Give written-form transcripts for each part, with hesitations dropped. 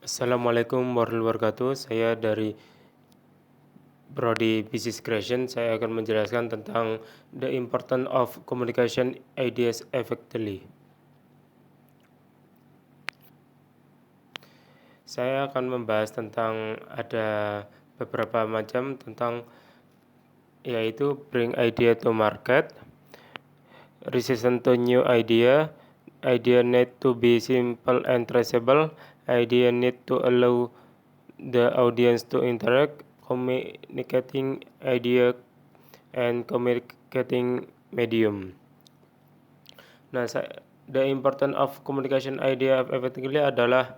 Assalamualaikum warahmatullahi wabarakatuh. Saya dari Prodi Business Creation. Saya akan menjelaskan tentang the importance of communication ideas effectively. Saya akan membahas tentang ada beberapa macam tentang yaitu bring idea to market, resistance to new idea need to be simple and traceable, idea need to allow the audience to interact, communicating idea and communicating medium. Nah, the importance of communication idea effectively adalah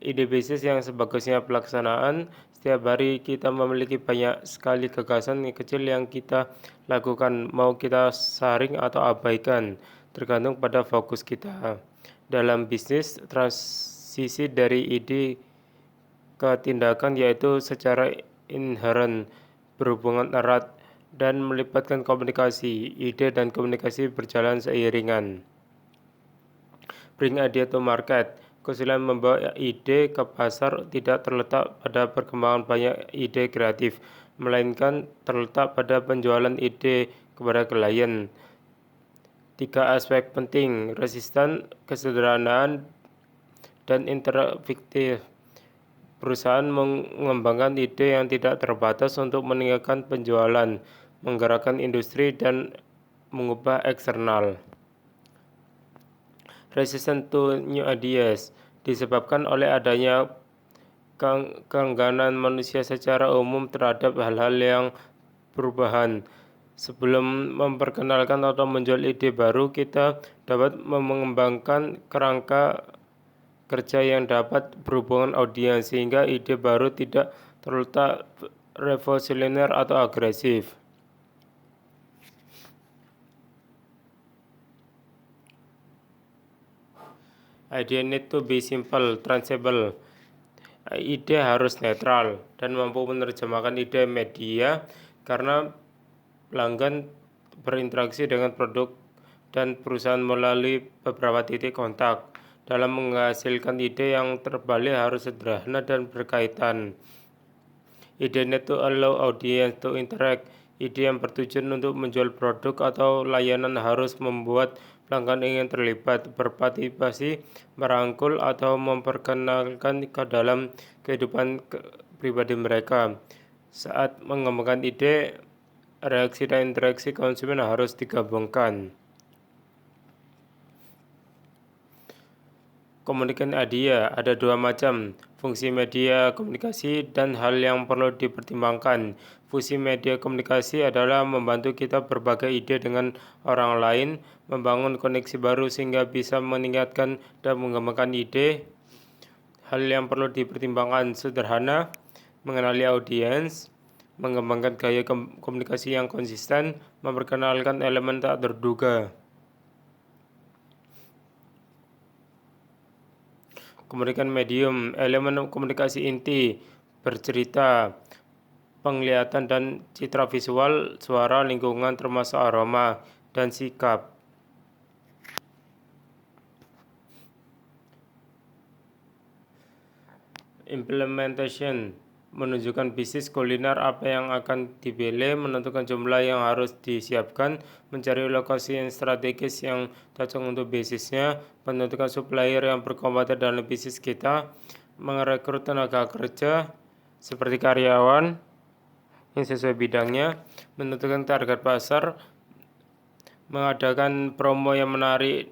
ide bisnis yang sebagusnya pelaksanaan. Setiap hari kita memiliki banyak sekali gagasan yang kecil yang kita lakukan, mau kita saring atau abaikan, tergantung pada fokus kita. Dalam bisnis, transisi dari ide ke tindakan yaitu secara inherent berhubungan erat dan melibatkan komunikasi. Ide dan komunikasi berjalan seiringan. Bring idea to market. Kesulitan membawa ide ke pasar tidak terletak pada perkembangan banyak ide kreatif, melainkan terletak pada penjualan ide kepada klien. 3 aspek penting: resisten, kesederhanaan, dan interaktif. Perusahaan mengembangkan ide yang tidak terbatas untuk meningkatkan penjualan, menggerakkan industri, dan mengubah eksternal. Resistant to new ideas disebabkan oleh adanya keengganan manusia secara umum terhadap hal-hal yang perubahan. Sebelum memperkenalkan atau menjual ide baru, kita dapat mengembangkan kerangka kerja yang dapat berhubungan audiens sehingga ide baru tidak terletak revolusioner atau agresif. Idea need to be simple, traceable. Ide harus netral dan mampu menerjemahkan ide media karena pelanggan berinteraksi dengan produk dan perusahaan melalui beberapa titik kontak. Dalam menghasilkan ide yang terbalik harus sederhana dan berkaitan. Ide need to allow audience to interact. Ide yang bertujuan untuk menjual produk atau layanan harus membuat pelanggan ingin terlibat, berpartisipasi, merangkul, atau memperkenalkan ke dalam kehidupan pribadi mereka. Saat mengembangkan ide, reaksi dan interaksi konsumen harus digabungkan. Komunikasi idea ada 2 macam, fungsi media komunikasi dan hal yang perlu dipertimbangkan. Fungsi media komunikasi adalah membantu kita berbagai ide dengan orang lain, membangun koneksi baru sehingga bisa meningkatkan dan mengembangkan ide. Hal yang perlu dipertimbangkan sederhana, mengenali audiens, mengembangkan gaya komunikasi yang konsisten, memperkenalkan elemen tak terduga. Komunikasi medium, elemen komunikasi inti, bercerita, penglihatan dan citra visual, suara, lingkungan termasuk aroma, dan sikap. Implementation, menunjukkan bisnis kuliner apa yang akan dipilih, menentukan jumlah yang harus disiapkan, mencari lokasi yang strategis yang cocok untuk bisnisnya, menentukan supplier yang berkompeten dalam bisnis kita, merekrut tenaga kerja seperti karyawan yang sesuai bidangnya, menentukan target pasar, mengadakan promo yang menarik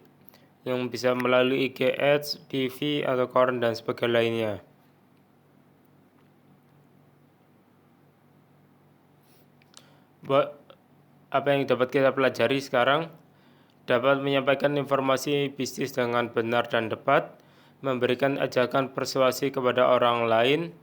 yang bisa melalui IG Ads, TV, atau koran dan sebagainya lainnya. Apa yang dapat kita pelajari sekarang? Dapat menyampaikan informasi bisnis dengan benar dan tepat, memberikan ajakan persuasi kepada orang lain,